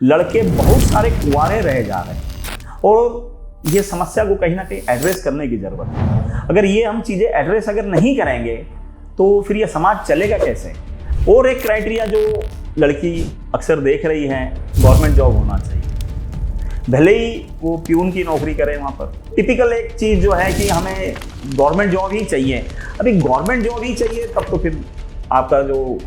लड़के बहुत सारे कुंवारे रह जा रहे हैं और ये समस्या को कहीं ना कहीं एड्रेस करने की ज़रूरत है। अगर ये हम चीज़ें एड्रेस अगर नहीं करेंगे तो फिर ये समाज चलेगा कैसे। और एक क्राइटेरिया जो लड़की अक्सर देख रही है, गवर्नमेंट जॉब होना चाहिए, भले ही वो प्यून की नौकरी करे वहाँ पर। टिपिकल एक चीज़ जो है कि हमें गवर्नमेंट जॉब ही चाहिए। अभी गवर्नमेंट जॉब ही चाहिए तब तो फिर आपका जो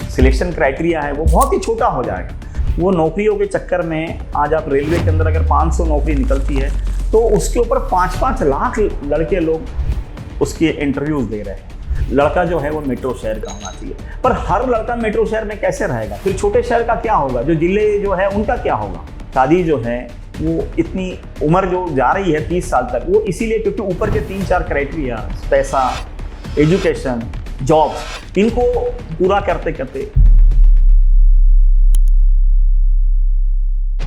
सिलेक्शन क्राइटेरिया है वो बहुत ही छोटा हो जाएगा। वो नौकरियों के चक्कर में आज आप रेलवे के अंदर अगर 500 नौकरी निकलती है तो उसके ऊपर 5-5 लाख लड़के लोग उसके इंटरव्यूज दे रहे हैं। लड़का जो है वो मेट्रो शहर का होना चाहिए, पर हर लड़का मेट्रो शहर में कैसे रहेगा? फिर छोटे शहर का क्या होगा? जो जिले जो है उनका क्या होगा? शादी जो है वो इतनी उम्र जो जा रही है 30 साल तक, वो इसीलिए क्योंकि ऊपर के 3-4 क्राइटेरिया, पैसा, एजुकेशन, जॉब्स, इनको पूरा करते करते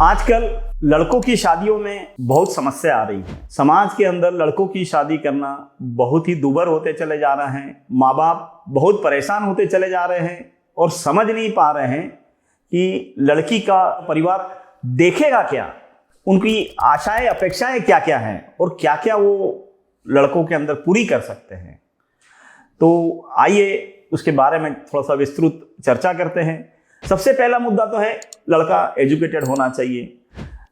आजकल लड़कों की शादियों में बहुत समस्या आ रही है। समाज के अंदर लड़कों की शादी करना बहुत ही दूभर होते चले जा रहे हैं। माँ बाप बहुत परेशान होते चले जा रहे हैं और समझ नहीं पा रहे हैं कि लड़की का परिवार देखेगा क्या, उनकी आशाएं अपेक्षाएं क्या क्या हैं और क्या क्या वो लड़कों के अंदर पूरी कर सकते हैं। तो आइए उसके बारे में थोड़ा सा विस्तृत चर्चा करते हैं। सबसे पहला मुद्दा तो है लड़का एजुकेटेड होना चाहिए।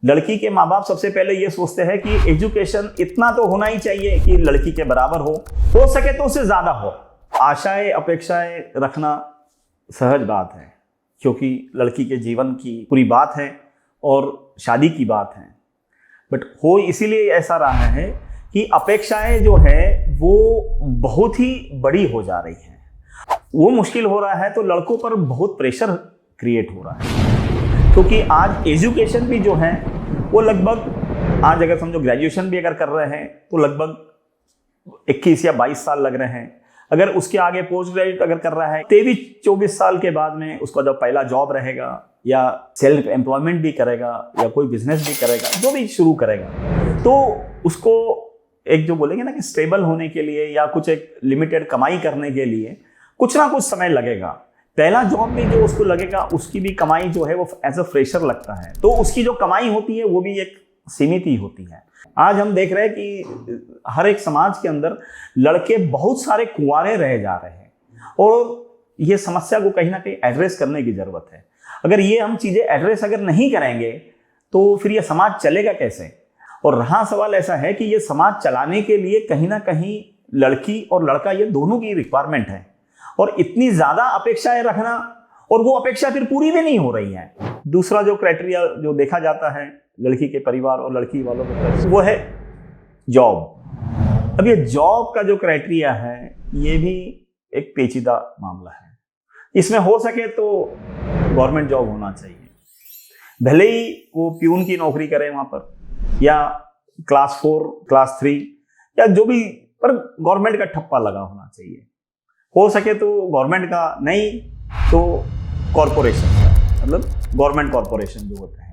लड़की के माँ बाप सबसे पहले ये सोचते हैं कि एजुकेशन इतना तो होना ही चाहिए कि लड़की के बराबर हो सके तो उससे ज़्यादा हो। आशाएं अपेक्षाएं रखना सहज बात है क्योंकि लड़की के जीवन की पूरी बात है और शादी की बात है। बट हो इसीलिए ऐसा रहा है कि अपेक्षाएं जो है वो बहुत ही बड़ी हो जा रही हैं। वो मुश्किल हो रहा है तो लड़कों पर बहुत प्रेशर क्रिएट हो रहा है क्योंकि आज एजुकेशन भी जो है वो लगभग, आज अगर समझो ग्रेजुएशन भी अगर कर रहे हैं तो लगभग 21 या 22 साल लग रहे हैं। अगर उसके आगे पोस्ट ग्रेजुएट अगर कर रहा है 23-24 साल के बाद में उसका जब पहला जॉब रहेगा या सेल्फ एम्प्लॉयमेंट भी करेगा या कोई बिजनेस भी करेगा, जो भी शुरू करेगा, तो उसको एक जो बोलेंगे ना कि स्टेबल होने के लिए या कुछ एक लिमिटेड कमाई करने के लिए कुछ ना कुछ समय लगेगा। पहला जॉब भी जो उसको लगेगा उसकी भी कमाई जो है वो एज अ फ्रेशर लगता है, तो उसकी जो कमाई होती है वो भी एक सीमित ही होती है। आज हम देख रहे हैं कि हर एक समाज के अंदर लड़के बहुत सारे कुंवारे रह जा रहे हैं और ये समस्या को कहीं ना कहीं एड्रेस करने की ज़रूरत है। अगर ये हम चीज़ें एड्रेस अगर नहीं करेंगे तो फिर ये समाज चलेगा कैसे। और रहा सवाल ऐसा है कि ये समाज चलाने के लिए कहीं ना कहीं लड़की और लड़का ये दोनों की रिक्वायरमेंट है और इतनी ज़्यादा अपेक्षाएं रखना और वो अपेक्षा फिर पूरी भी नहीं हो रही है। दूसरा जो क्राइटेरिया जो देखा जाता है लड़की के परिवार और लड़की वालों के तरफ वो है जॉब। अब ये जॉब का जो क्राइटेरिया है ये भी एक पेचीदा मामला है। इसमें हो सके तो गवर्नमेंट जॉब होना चाहिए, भले ही वो प्यून की नौकरी करे वहाँ पर या क्लास 4, क्लास 3 या जो भी, पर गवर्नमेंट का ठप्पा लगा होना चाहिए। हो सके तो गवर्नमेंट का नहीं तो कॉरपोरेशन का, मतलब गवर्नमेंट कॉरपोरेशन जो होते हैं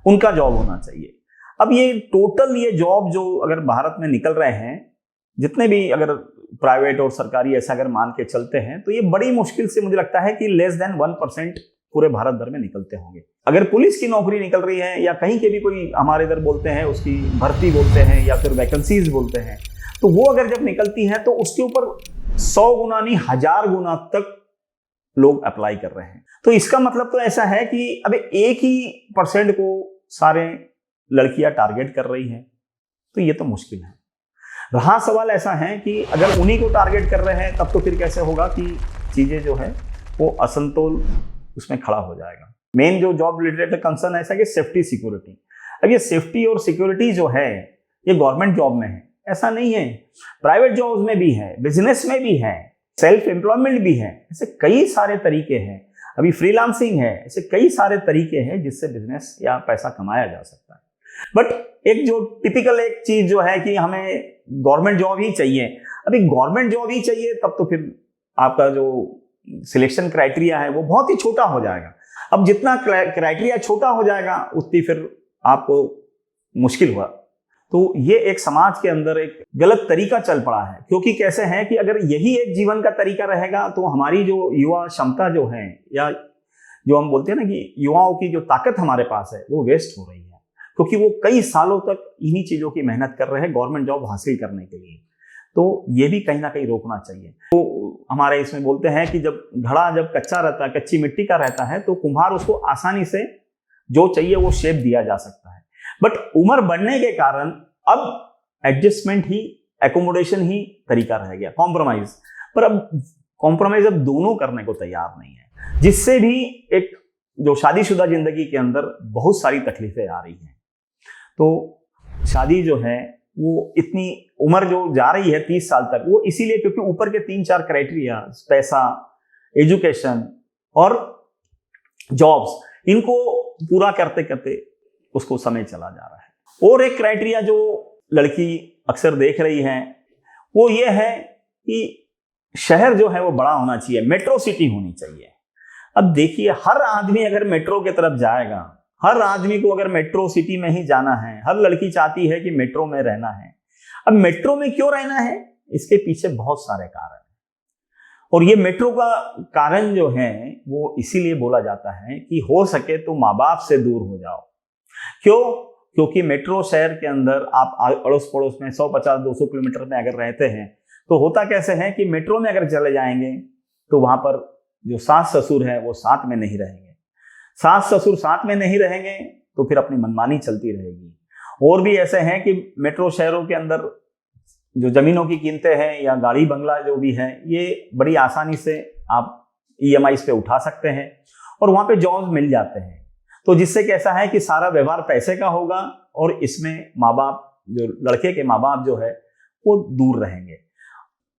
उनका जॉब होना चाहिए। अब ये टोटल ये जॉब जो अगर भारत में निकल रहे हैं, जितने भी अगर प्राइवेट और सरकारी ऐसा अगर मान के चलते हैं तो ये बड़ी मुश्किल से मुझे लगता है कि लेस देन 1% पूरे भारत भर में निकलते होंगे। अगर पुलिस की नौकरी निकल रही है या कहीं के भी कोई हमारे इधर बोलते हैं उसकी भर्ती बोलते हैं या फिर वैकेंसीज बोलते हैं, तो वो अगर जब निकलती हैं तो उसके ऊपर 100 गुना नहीं 1000 गुना तक लोग अप्लाई कर रहे हैं। तो इसका मतलब तो ऐसा है कि अब 1% को सारे लड़कियां टारगेट कर रही हैं, तो ये तो मुश्किल है। रहा सवाल ऐसा है कि अगर उन्हीं को टारगेट कर रहे हैं तब तो फिर कैसे होगा कि चीजें जो है वो असंतोल उसमें खड़ा हो जाएगा। मेन जो जॉब रिलेटेड कंसर्न ऐसा कि सेफ्टी सिक्योरिटी। अब ये सेफ्टी और सिक्योरिटी जो है ये गवर्नमेंट जॉब में है, ऐसा नहीं है, प्राइवेट जॉब्स में भी है, बिजनेस में भी है, सेल्फ एम्प्लॉयमेंट भी है। ऐसे कई सारे तरीके हैं, अभी फ्रीलांसिंग है, ऐसे कई सारे तरीके हैं जिससे बिजनेस या पैसा कमाया जा सकता है। बट एक जो टिपिकल एक चीज जो है कि हमें गवर्नमेंट जॉब ही चाहिए। अभी गवर्नमेंट जॉब ही चाहिए तब तो फिर आपका जो सिलेक्शन क्राइटेरिया है वो बहुत ही छोटा हो जाएगा। अब जितना क्राइटेरिया छोटा हो जाएगा उतनी फिर आपको मुश्किल हुआ। तो ये एक समाज के अंदर एक गलत तरीका चल पड़ा है, क्योंकि कैसे है कि अगर यही एक जीवन का तरीका रहेगा तो हमारी जो युवा क्षमता जो है या जो हम बोलते हैं ना कि युवाओं की जो ताकत हमारे पास है वो वेस्ट हो रही है, क्योंकि वो कई सालों तक इन्हीं चीज़ों की मेहनत कर रहे हैं गवर्नमेंट जॉब हासिल करने के लिए। तो ये भी कहीं ना कहीं रोकना चाहिए। तो हमारे इसमें बोलते हैं कि जब घड़ा जब कच्चा रहता है, कच्ची मिट्टी का रहता है, तो कुम्हार उसको आसानी से जो चाहिए वो शेप दिया जा सकता है। बट उम्र बढ़ने के कारण अब एडजस्टमेंट ही, एकोमोडेशन ही तरीका रह गया, कॉम्प्रोमाइज। पर अब कॉम्प्रोमाइज अब दोनों करने को तैयार नहीं है, जिससे भी एक जो शादीशुदा जिंदगी के अंदर बहुत सारी तकलीफें आ रही हैं। तो शादी जो है वो इतनी उम्र जो जा रही है 30 साल तक, वो इसीलिए क्योंकि ऊपर के 3-4 क्राइटेरिया, पैसा, एजुकेशन और जॉब्स, इनको पूरा करते करते उसको समय चला जा रहा है। और एक क्राइटेरिया जो लड़की अक्सर देख रही है वो ये है कि शहर जो है वो बड़ा होना चाहिए, मेट्रो सिटी होनी चाहिए। अब देखिए, हर आदमी अगर मेट्रो की तरफ जाएगा, हर आदमी को अगर मेट्रो सिटी में ही जाना है, हर लड़की चाहती है कि मेट्रो में रहना है। अब मेट्रो में क्यों रहना है, इसके पीछे बहुत सारे कारण हैं। और ये मेट्रो का कारण जो है वो इसीलिए बोला जाता है कि हो सके तो माँ बाप से दूर हो जाओ। क्यों? क्योंकि मेट्रो शहर के अंदर आप अड़ोस पड़ोस में 150-200 किलोमीटर में अगर रहते हैं तो होता कैसे है कि मेट्रो में अगर चले जाएंगे तो वहां पर जो सास ससुर है वो साथ में नहीं रहेंगे। सास ससुर साथ में नहीं रहेंगे तो फिर अपनी मनमानी चलती रहेगी। और भी ऐसे हैं कि मेट्रो शहरों के अंदर जो जमीनों की कीमतें हैं या गाड़ी बंगला जो भी है, ये बड़ी आसानी से आप EMI पे उठा सकते हैं और वहां पे जॉब मिल जाते हैं। तो जिससे कैसा है कि सारा व्यवहार पैसे का होगा और इसमें माँ बाप, जो लड़के के माँ बाप जो है वो दूर रहेंगे।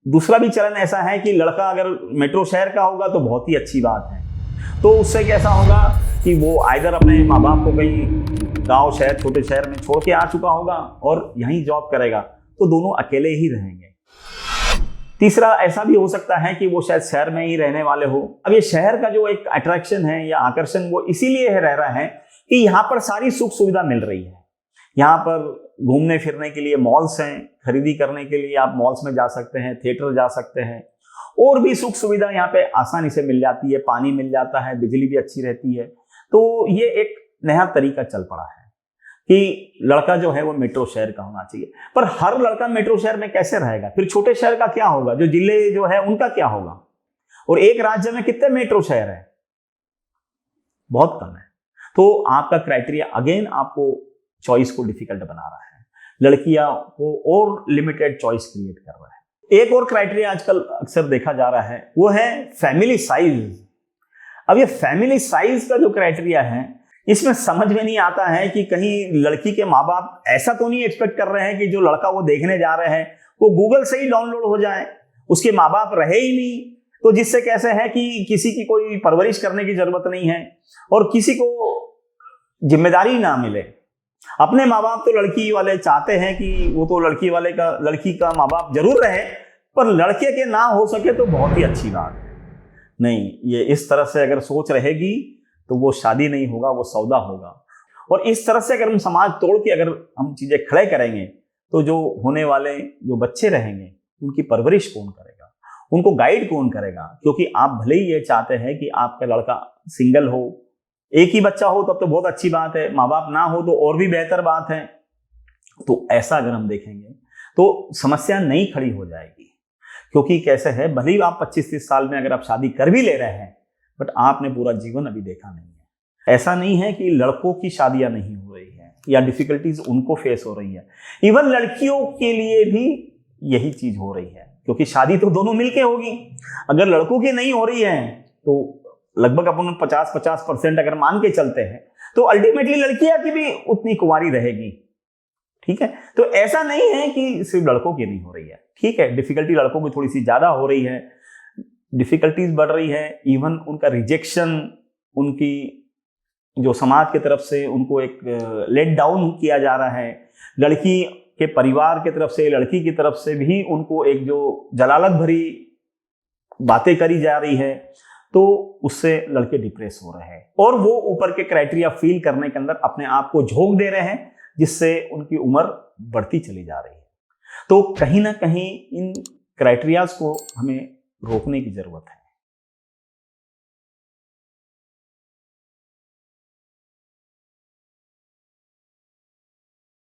दूसरा भी चलन ऐसा है कि लड़का अगर मेट्रो शहर का होगा तो बहुत ही अच्छी बात है, तो उससे कैसा होगा कि वो आइदर अपने माँ बाप को कहीं गांव शहर, छोटे शहर में छोड़ के आ चुका होगा और यहीं जॉब करेगा, तो दोनों अकेले ही रहेंगे। तीसरा ऐसा भी हो सकता है कि वो शायद शहर में ही रहने वाले हो। अब ये शहर का जो एक अट्रैक्शन है या आकर्षण वो इसीलिए रह रहा है कि यहाँ पर सारी सुख सुविधा मिल रही है। यहाँ पर घूमने फिरने के लिए मॉल्स हैं, खरीदी करने के लिए आप मॉल्स में जा सकते हैं, थिएटर जा सकते हैं, और भी सुख सुविधा यहाँ पे आसानी से मिल जाती है, पानी मिल जाता है, बिजली भी अच्छी रहती है। तो ये एक नया तरीका चल पड़ा है कि लड़का जो है वो मेट्रो शहर का होना चाहिए। पर हर लड़का मेट्रो शहर में कैसे रहेगा? फिर छोटे शहर का क्या होगा? जो जिले जो है उनका क्या होगा? और एक राज्य में कितने मेट्रो शहर है? बहुत कम है। तो आपका क्राइटेरिया अगेन आपको चॉइस को डिफिकल्ट बना रहा है, लड़कियां को और लिमिटेड चॉइस क्रिएट कर रहा है। एक और क्राइटेरिया आजकल अक्सर देखा जा रहा है वो है फैमिली साइज। अब ये फैमिली साइज का जो क्राइटेरिया है, इसमें समझ में नहीं आता है कि कहीं लड़की के माँ बाप ऐसा तो नहीं एक्सपेक्ट कर रहे हैं कि जो लड़का वो देखने जा रहे हैं वो गूगल से ही डाउनलोड हो जाए, उसके माँ बाप रहे ही नहीं, तो जिससे कैसे है कि किसी की कोई परवरिश करने की जरूरत नहीं है और किसी को जिम्मेदारी ना मिले। अपने माँ बाप तो लड़की वाले चाहते हैं कि वो तो लड़की का माँ बाप जरूर रहे, पर लड़के के ना हो सके तो बहुत ही अच्छी बात है। नहीं, ये इस तरह से अगर सोच रहेगी तो वो शादी नहीं होगा, वो सौदा होगा। और इस तरह से अगर हम समाज तोड़ के अगर हम चीजें खड़े करेंगे तो जो होने वाले जो बच्चे रहेंगे उनकी परवरिश कौन करेगा, उनको गाइड कौन करेगा? क्योंकि आप भले ही ये चाहते हैं कि आपका लड़का सिंगल हो, एक ही बच्चा हो तब तो बहुत अच्छी बात है, माँ बाप ना हो तो और भी बेहतर बात है। तो ऐसा अगर हम देखेंगे तो समस्या नहीं खड़ी हो जाएगी। क्योंकि कैसे है, भले ही आप 25-30 साल में अगर आप शादी कर भी ले रहे हैं, बट आपने पूरा जीवन अभी देखा नहीं है। ऐसा नहीं है कि लड़कों की शादियां नहीं हो रही है या डिफिकल्टीज उनको फेस हो रही है, इवन लड़कियों के लिए भी यही चीज हो रही है, क्योंकि शादी तो दोनों मिलके होगी। अगर लड़कों की नहीं हो रही है तो लगभग अपन 50% अगर मान के चलते हैं तो अल्टीमेटली लड़कियां की भी उतनी कुंवारी रहेगी। ठीक है, तो ऐसा नहीं है कि सिर्फ लड़कों की नहीं हो रही है। ठीक है, डिफिकल्टी लड़कों की थोड़ी सी ज्यादा हो रही है, डिफिकल्टीज बढ़ रही है, इवन उनका रिजेक्शन, उनकी जो समाज की तरफ से उनको एक लेट डाउन किया जा रहा है, लड़की के परिवार की तरफ से, लड़की की तरफ से भी उनको एक जो जलालत भरी बातें करी जा रही है, तो उससे लड़के डिप्रेस हो रहे हैं और वो ऊपर के क्राइटेरिया फील करने के अंदर अपने आप को झोंक दे रहे हैं, जिससे उनकी उम्र बढ़ती चली जा रही है। तो कहीं ना कहीं इन क्राइटेरियाज को हमें रोकने की जरूरत है।